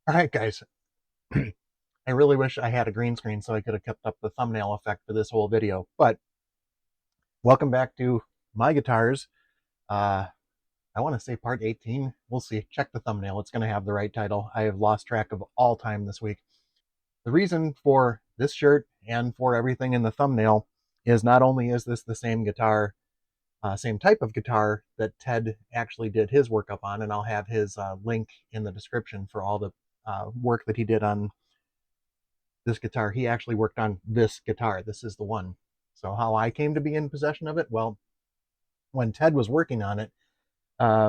All right, guys. I really wish I had a green screen so I could have kept up the thumbnail effect for this whole video. But welcome back to my guitars. I want to say part 18. We'll see. Check the thumbnail. It's going to have the right title. I have lost track of all time this week. The reason for this shirt and for everything in the thumbnail is not only is this the same guitar, same type of guitar that Ted actually did his workup on, and I'll have his link in the description for all the work that he did on this guitar. He actually worked on this guitar. This is the one. So how I came to be in possession of it? Well, when Ted was working on it,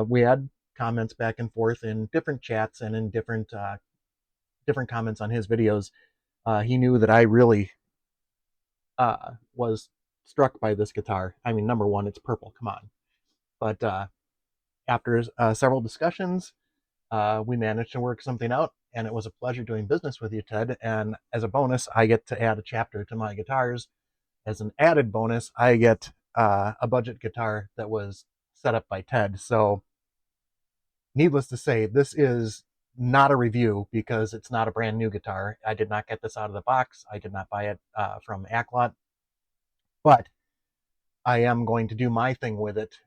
we had comments back and forth in different chats and in different comments on his videos. He knew that I really was struck by this guitar. I mean, number one, it's purple. Come on. But after several discussions, we managed to work something out, and it was a pleasure doing business with you, Ted. And as a bonus, I get to add a chapter to my guitars. As an added bonus, I get a budget guitar that was set up by Ted. So needless to say, this is not a review because it's not a brand new guitar. I did not get this out of the box. I did not buy it from Aklot. But I am going to do my thing with it,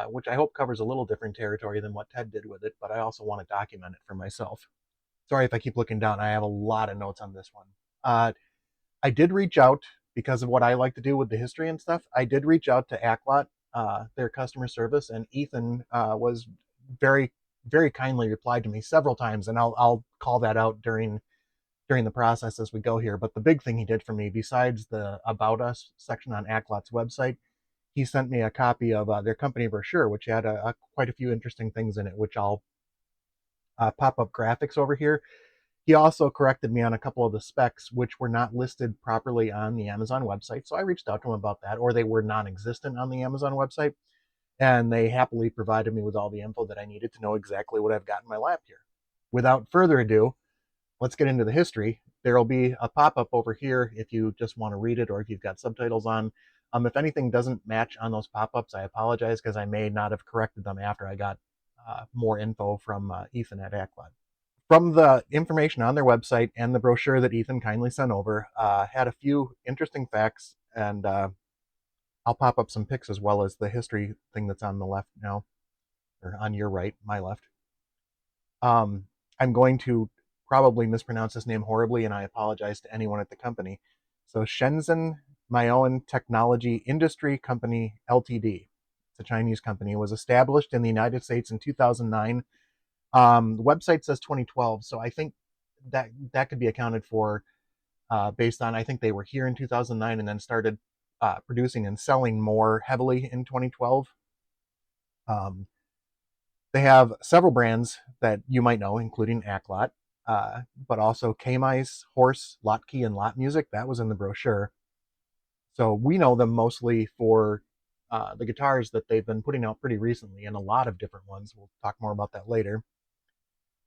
which I hope covers a little different territory than what Ted did with it, but I also want to document it for myself. Sorry if I keep looking down. I have a lot of notes on this one. I did reach out because of what I like to do with the history and stuff. I did reach out to Aklot, their customer service, and Ethan was very, very kindly replied to me several times, and I'll call that out during the process as we go here. But the big thing he did for me, besides the About Us section on Aklot's website, he sent me a copy of their company brochure, which had quite a few interesting things in it, which I'll pop up graphics over here. He also corrected me on a couple of the specs, which were not listed properly on the Amazon website. So I reached out to him about that, or they were non-existent on the Amazon website. And they happily provided me with all the info that I needed to know exactly what I've got in my lap here. Without further ado, let's get into the history. There'll be a pop-up over here if you just want to read it or if you've got subtitles on. If anything doesn't match on those pop-ups, I apologize because I may not have corrected them after I got more info from Ethan at Aklot. From the information on their website and the brochure that Ethan kindly sent over, had a few interesting facts, and I'll pop up some pics as well as the history thing that's on the left now, or on your right, my left. I'm going to probably mispronounce his name horribly, and I apologize to anyone at the company. So Shenzhen Maoan Technology Industry Company Ltd. It's a Chinese company. It was established in the United States in 2009. The website says 2012, so I think that could be accounted for based on, I think they were here in 2009 and then started producing and selling more heavily in 2012. Um, they have several brands that you might know, including Aklot, but also K-Mice, Horse, Lot Key, and Lot Music. That was in the brochure. So we know them mostly for the guitars that they've been putting out pretty recently, and a lot of different ones. We'll talk more about that later.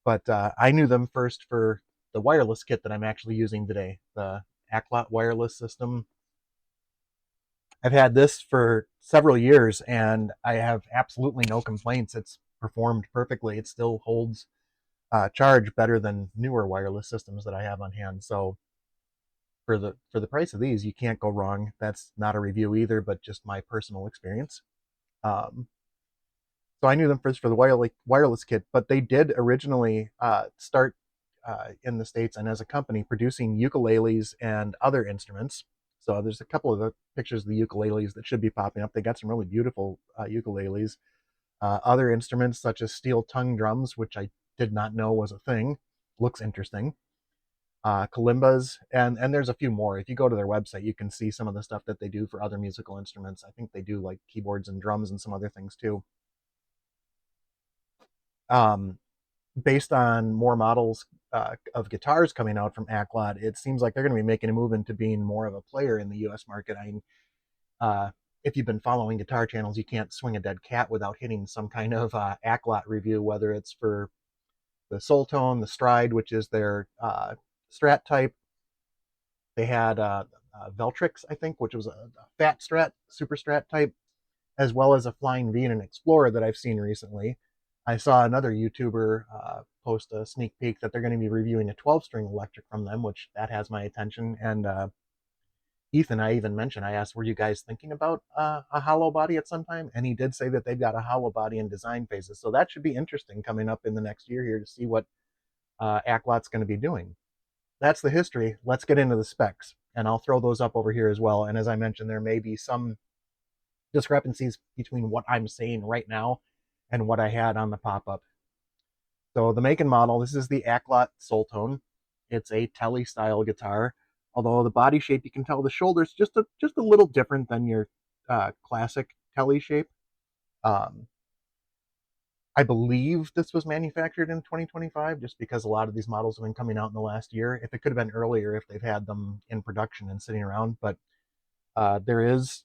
But I knew them first for the wireless kit that I'm actually using today, the Aklot wireless system. I've had this for several years, and I have absolutely no complaints. It's performed perfectly. It still holds charge better than newer wireless systems that I have on hand. So for the price of these, you can't go wrong. That's not a review either, but just my personal experience. Um, so I knew them first for the wireless kit, but they did originally start in the States and as a company producing ukuleles and other instruments. So there's a couple of the pictures of the ukuleles that should be popping up. They got some really beautiful ukuleles. Other instruments such as steel tongue drums, which I did not know was a thing, looks interesting. Kalimbas, and there's a few more. If you go to their website, you can see some of the stuff that they do for other musical instruments. I think they do like keyboards and drums and some other things too. Um, Based on more models of guitars coming out from Aklot, it seems like they're going to be making a move into being more of a player in the U.S. market. I mean, if you've been following guitar channels, you can't swing a dead cat without hitting some kind of Aklot review, whether it's for the Soltone, the Stride, which is their Strat type. They had Veltrix, I think, which was a fat Strat, super Strat type, as well as a Flying V and an Explorer that I've seen recently. I saw another YouTuber post a sneak peek that they're going to be reviewing a 12-string electric from them, which that has my attention. And Ethan, I even mentioned, I asked, were you guys thinking about a hollow body at some time? And he did say that they've got a hollow body in design phases. So that should be interesting coming up in the next year here to see what Aklot's going to be doing. That's the history. Let's get into the specs. And I'll throw those up over here as well. And as I mentioned, there may be some discrepancies between what I'm saying right now and what I had on the pop-up. So the make and model, this is the Aklot Soltone. It's a Tele style guitar. Although the body shape, you can tell the shoulder's just a little different than your classic Tele shape. I believe this was manufactured in 2025 just because a lot of these models have been coming out in the last year. If it could have been earlier, if they've had them in production and sitting around, but there is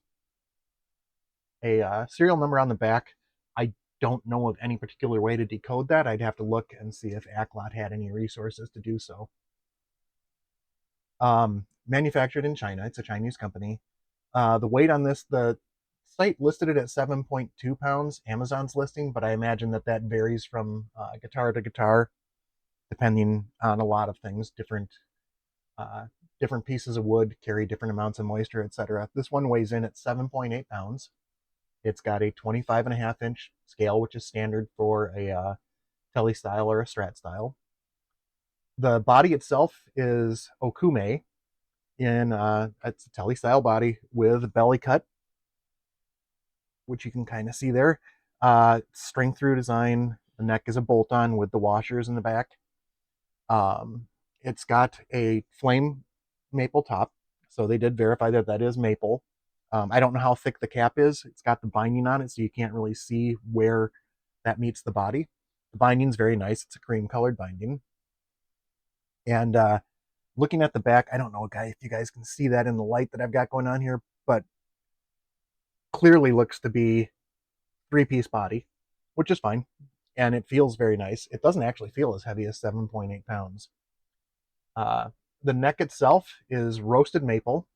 a serial number on the back. I don't know of any particular way to decode that. I'd have to look and see if Aklot had any resources to do so. Manufactured in China. It's a Chinese company. The weight on this, the site listed it at 7.2 pounds, Amazon's listing, but I imagine that that varies from guitar to guitar, depending on a lot of things. Different pieces of wood carry different amounts of moisture, etc. This one weighs in at 7.8 pounds. It's got a 25.5-inch scale, which is standard for a Tele style or a Strat style. The body itself is Okume it's a Tele style body with belly cut, which you can kind of see there. String through design. The neck is a bolt on with the washers in the back. It's got a flame maple top, so they did verify that that is maple. I don't know how thick the cap is. It's got the binding on it, so you can't really see where that meets the body. The binding's very nice. It's a cream colored binding. And looking at the back, I don't know, if you guys can see that in the light that I've got going on here, but clearly looks to be three-piece body, which is fine. And it feels very nice. It doesn't actually feel as heavy as 7.8 pounds. The neck itself is roasted maple,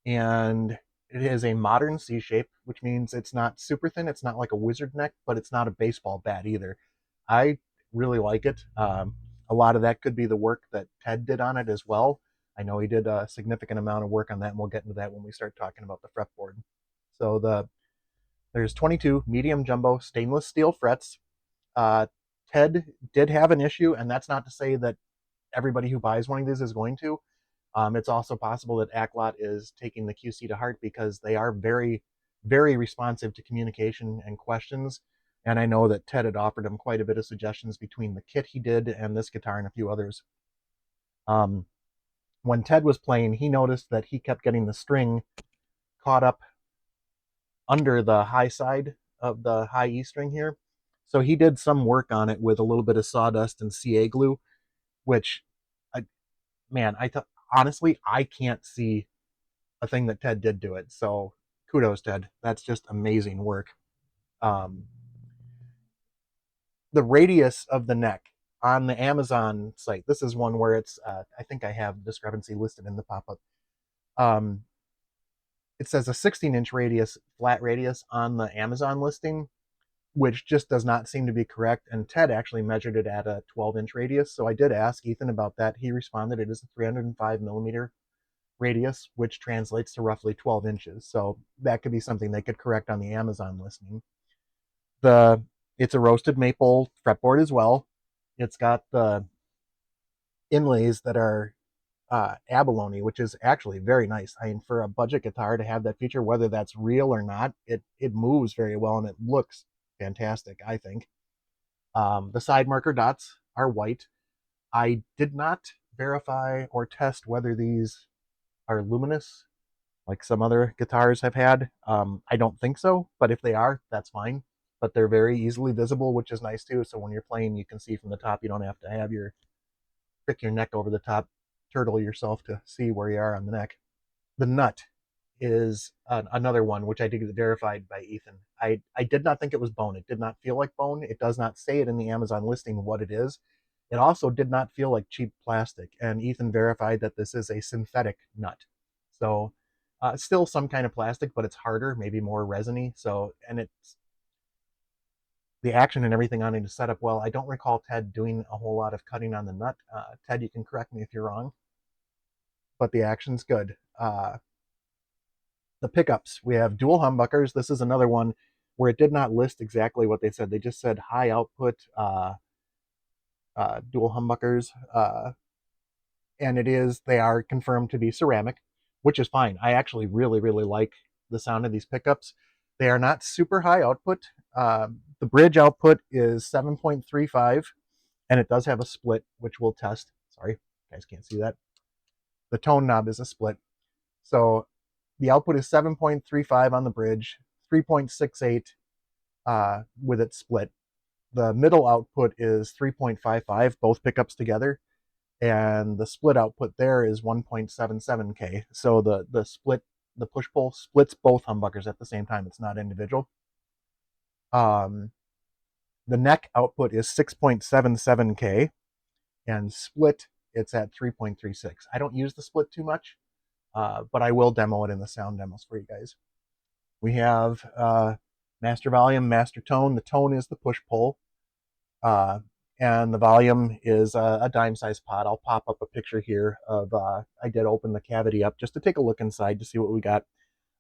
and it is a modern C shape, which means it's not super thin. It's not like a wizard neck, but it's not a baseball bat either. I really like it. A lot of that could be the work that Ted did on it as well. I know he did a significant amount of work on that, and we'll get into that when we start talking about the fretboard. So there's 22 medium jumbo stainless steel frets. Ted did have an issue, and that's not to say that everybody who buys one of these is going to. It's also possible that Aklot is taking the QC to heart because they are very, very responsive to communication and questions. And I know that Ted had offered him quite a bit of suggestions between the kit he did and this guitar and a few others. When Ted was playing, he noticed that he kept getting the string caught up under the high side of the high E string here. So he did some work on it with a little bit of sawdust and CA glue, which, I, man, honestly, I can't see a thing that Ted did to it. So kudos, Ted. That's just amazing work. Um, the radius of the neck on the Amazon site, this is one where it's, I think I have discrepancy listed in the pop-up. Um, it says a 16-inch radius, flat radius on the Amazon listing, which just does not seem to be correct. And Ted actually measured it at a 12-inch radius. So I did ask Ethan about that. He responded it is a 305 millimeter radius, which translates to roughly 12 inches. So that could be something they could correct on the Amazon listing. It's a roasted maple fretboard as well. It's got the inlays that are abalone, which is actually very nice. I mean, for a budget guitar to have that feature, whether that's real or not, it moves very well and it looks fantastic, I think. The side marker dots are white. I did not verify or test whether these are luminous like some other guitars have had. I don't think so, but if they are, that's fine. But they're very easily visible, which is nice too. So when you're playing, you can see from the top. You don't have to have your pick your neck over the top, turtle yourself to see where you are on the neck. The nut is another one which I did get verified by Ethan. I did not think it was bone. It did not feel like bone. It does not say it in the Amazon listing what it is. It also did not feel like cheap plastic. And Ethan verified that this is a synthetic nut. So still some kind of plastic, but it's harder, maybe more resiny. So, and it's the action and everything on it is set up well. I don't recall Ted doing a whole lot of cutting on the nut. Ted, you can correct me if you're wrong, but the action's good. The pickups, we have dual humbuckers. This is another one where it did not list exactly what they said. They just said high output dual humbuckers, and they are confirmed to be ceramic, which is fine. I actually really like the sound of these pickups. They are not super high output. The bridge output is 7.35, and it does have a split, which we'll test. Sorry, you guys can't see that. The tone knob is a split. So the output is 7.35 on the bridge, 3.68 with it split. The middle output is 3.55, both pickups together, and the split output there is 1.77K. So the split, the push pull splits both humbuckers at the same time. It's not individual. The neck output is 6.77K, and split it's at 3.36. I don't use the split too much, but I will demo it in the sound demos for you guys. We have master volume, master tone. The tone is the push pull, and the volume is a dime size pot. I'll pop up a picture here of I did open the cavity up just to take a look inside to see what we got.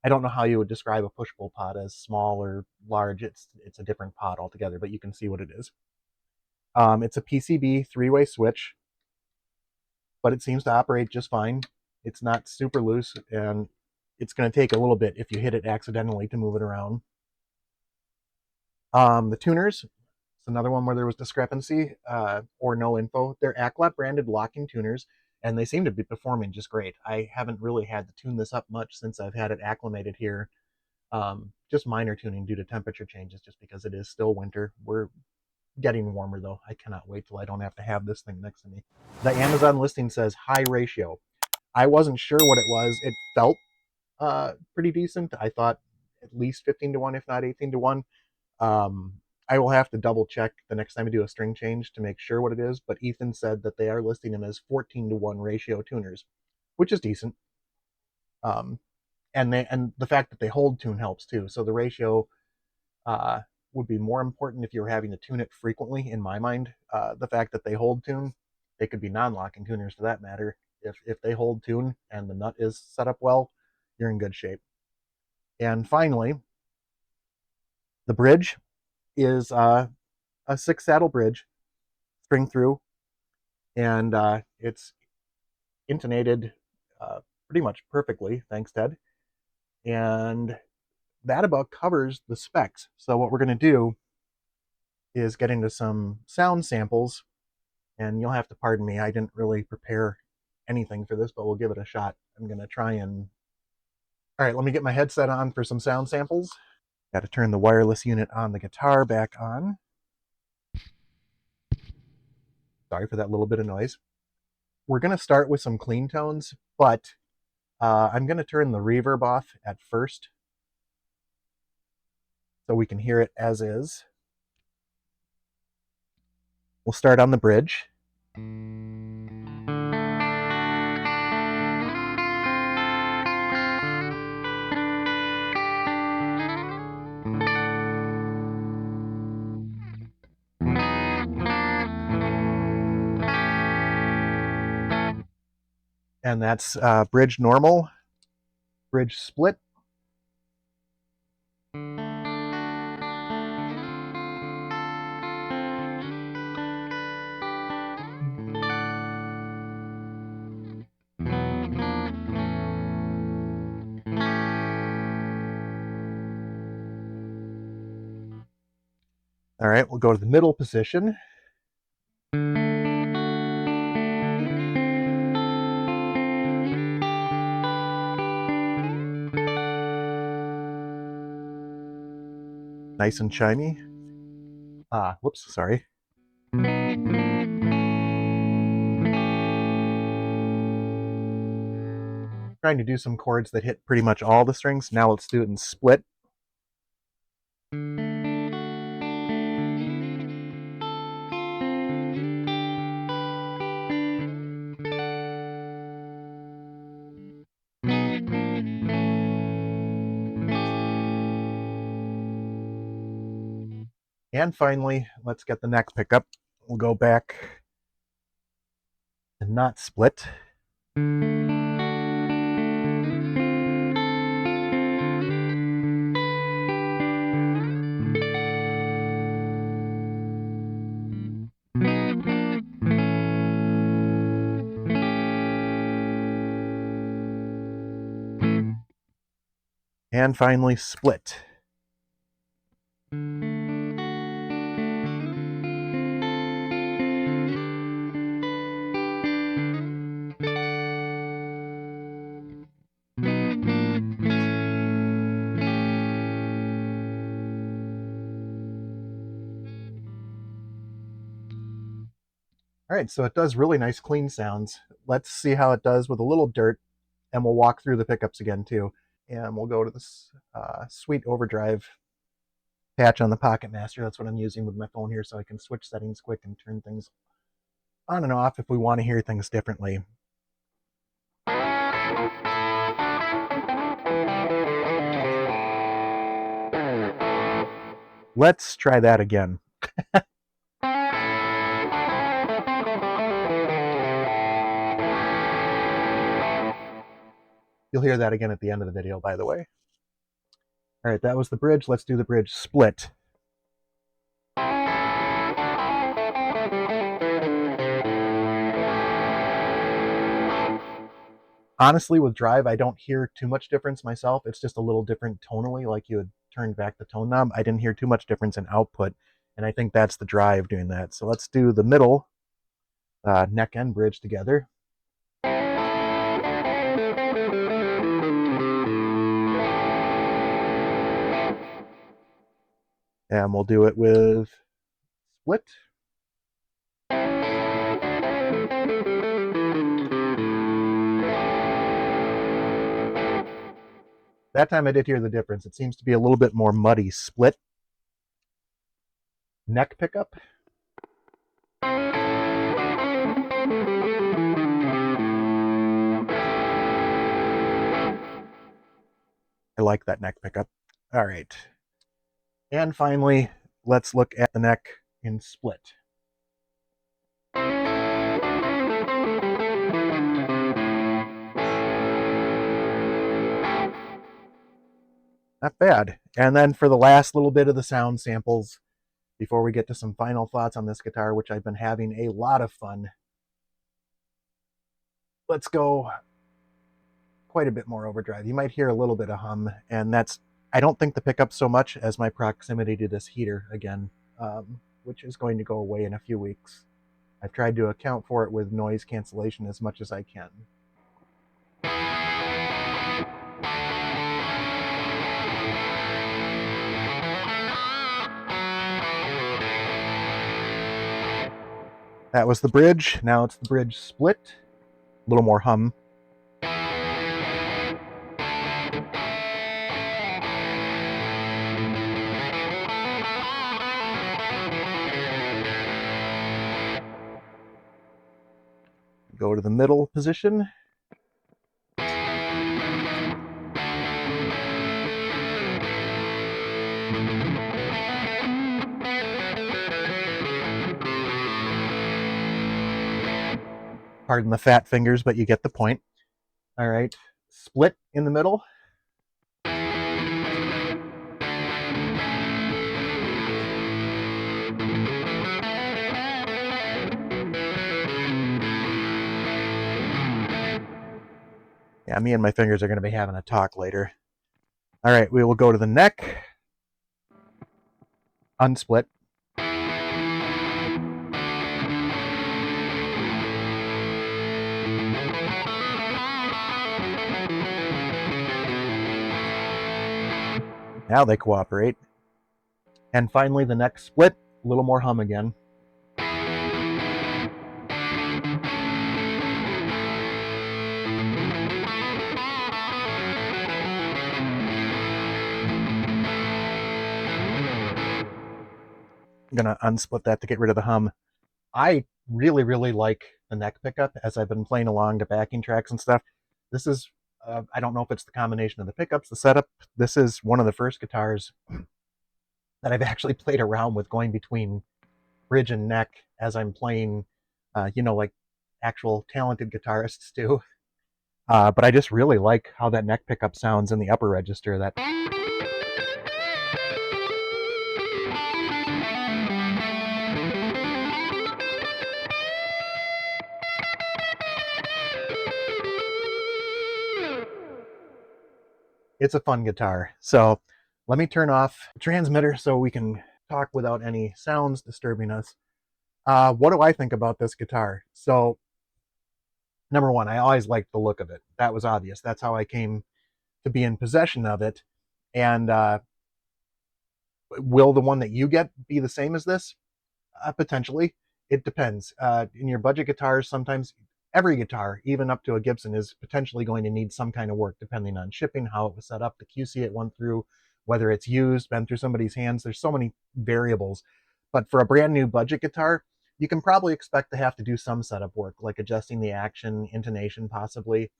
I don't know how you would describe a push pull pot as small or large. It's a different pot altogether, but you can see what it is. It's a PCB 3-way switch, but it seems to operate just fine. It's not super loose, and it's going to take a little bit if you hit it accidentally to move it around. The tuners, it's another one where there was discrepancy or no info. They're Aklot branded locking tuners, and they seem to be performing just great. I haven't really had to tune this up much since I've had it acclimated here. Just minor tuning due to temperature changes, just because it is still winter. We're getting warmer though. I cannot wait till I don't have to have this thing next to me. The Amazon listing says high ratio. I wasn't sure what it was. It felt pretty decent. I thought at least 15-1, if not 18-1. I will have to double check the next time I do a string change to make sure what it is, but Ethan said that they are listing them as 14-1 ratio tuners, which is decent. And the fact that they hold tune helps too. So the ratio would be more important if you were having to tune it frequently, in my mind. The fact that they hold tune, they could be non-locking tuners for that matter. If they hold tune and the nut is set up well, you're in good shape. And finally, the bridge is a 6-saddle bridge, string through, and it's intonated pretty much perfectly, thanks Ted. And that about covers the specs. So what we're going to do is get into some sound samples, and you'll have to pardon me, I didn't really prepare anything for this, but we'll give it a shot. I'm going to try and All right, let me get my headset on for some sound samples. Got to turn the wireless unit on the guitar back on. Sorry for that little bit of noise. We're going to start with some clean tones, but I'm going to turn the reverb off at first so we can hear it as is. We'll start on the bridge. And that's bridge normal, bridge split. All right, we'll go to the middle position. Nice and chimey. Whoops, sorry. Trying to do some chords that hit pretty much all the strings. Now let's do it in split. And finally, let's get the neck pickup. We'll go back and not split. And finally, split. All right, so it does really nice clean sounds. Let's see how it does with a little dirt, and we'll walk through the pickups again too. And we'll go to this Sweet Overdrive patch on the Pocket Master. That's what I'm using with my phone here, so I can switch settings quick and turn things on and off if we want to hear things differently. Let's try that again. You'll hear that again at the end of the video, by the way. All right, that was the bridge. Let's do the bridge split. Honestly, with Drive, I don't hear too much difference myself. It's just a little different tonally, like you had turned back the tone knob. I didn't hear too much difference in output, and I think that's the Drive doing that. So let's do the middle neck and bridge together. And we'll do it with split. That time I did hear the difference. It seems to be a little bit more muddy. Split. Neck pickup. I like that neck pickup. All right. And finally, let's look at the neck in split. Not bad. And then for the last little bit of the sound samples, before we get to some final thoughts on this guitar, which I've been having a lot of fun, let's go quite a bit more overdrive. You might hear a little bit of hum, and that's, I don't think the pickup so much as my proximity to this heater again, which is going to go away in a few weeks. I've tried to account for it with noise cancellation as much as I can. That was the bridge. Now it's the bridge split. A little more hum. Go to the middle position. Pardon the fat fingers, but you get the point. All right, split in the middle. Yeah, me and my fingers are going to be having a talk later. All right, we will go to the neck. Unsplit. Now they cooperate. And finally, the neck split. A little more hum again. I'm going to unsplit that to get rid of the hum. I really, really like the neck pickup as I've been playing along to backing tracks and stuff. This is, I don't know if it's the combination of the pickups, the setup. This is one of the first guitars that I've actually played around with, going between bridge and neck as I'm playing, like actual talented guitarists do. But I just really like how that neck pickup sounds in the upper register. That it's a fun guitar. So let me turn off the transmitter so we can talk without any sounds disturbing us. What do I think about this guitar? So number one, I always liked the look of it. That was obvious. That's how I came to be in possession of it. And will the one that you get be the same as this? Potentially. It depends. In your budget guitars, sometimes every guitar, even up to a Gibson, is potentially going to need some kind of work depending on shipping, how it was set up, the QC it went through, whether it's used, been through somebody's hands. There's so many variables. But for a brand new budget guitar, you can probably expect to have to do some setup work, like adjusting the action, intonation, possibly.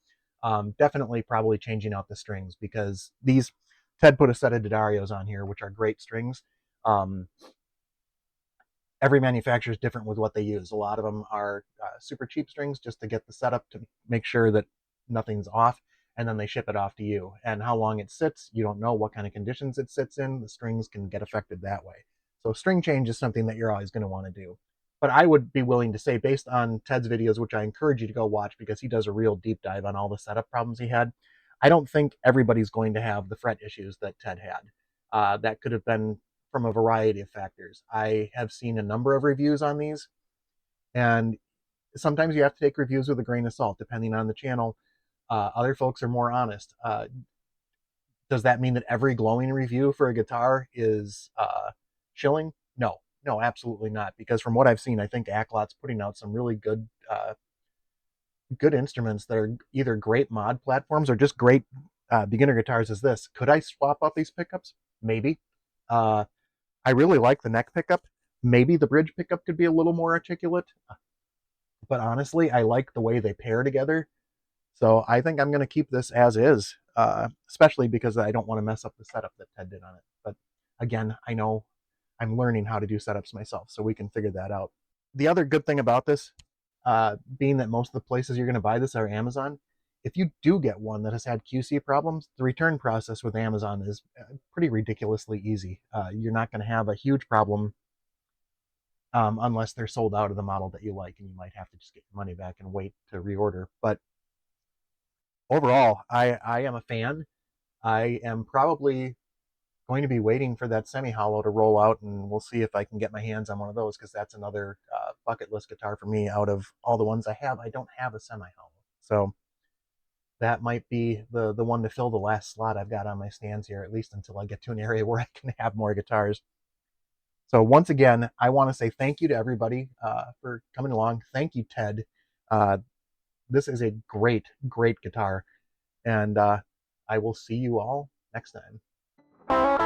Definitely probably changing out the strings, because these, Ted put a set of D'Adarios on here, which are great strings. Every manufacturer is different with what they use. A lot of them are super cheap strings just to get the setup to make sure that nothing's off, and then they ship it off to you. And how long it sits, you don't know what kind of conditions it sits in. The strings can get affected that way. So string change is something that you're always going to want to do. But I would be willing to say, based on Ted's videos, which I encourage you to go watch because he does a real deep dive on all the setup problems he had, I don't think everybody's going to have the fret issues that Ted had. That could have been from a variety of factors. I have seen a number of reviews on these, and sometimes you have to take reviews with a grain of salt, depending on the channel. Other folks are more honest. Does that mean that every glowing review for a guitar is shilling? No, no, absolutely not. Because from what I've seen, I think Aklot's putting out some really good instruments that are either great mod platforms or just great beginner guitars as this. Could I swap out these pickups? Maybe. Uh, I really like the neck pickup. Maybe the bridge pickup could be a little more articulate, but honestly, I like the way they pair together. So I think I'm going to keep this as is, especially because I don't want to mess up the setup that Ted did on it. But again, I know I'm learning how to do setups myself, so we can figure that out. The other good thing about this, being that most of the places you're going to buy this are Amazon, if you do get one that has had QC problems, the return process with Amazon is pretty ridiculously easy. You're not going to have a huge problem unless they're sold out of the model that you like, and you might have to just get your money back and wait to reorder. But overall, I am a fan. I am probably going to be waiting for that semi-hollow to roll out, and we'll see if I can get my hands on one of those, because that's another bucket list guitar for me. Out of all the ones I have, I don't have a semi-hollow. So that might be the one to fill the last slot I've got on my stands here, at least until I get to an area where I can have more guitars. So once again, I want to say thank you to everybody for coming along. Thank you, Ted. Uh, this is a great, great guitar, and I will see you all next time.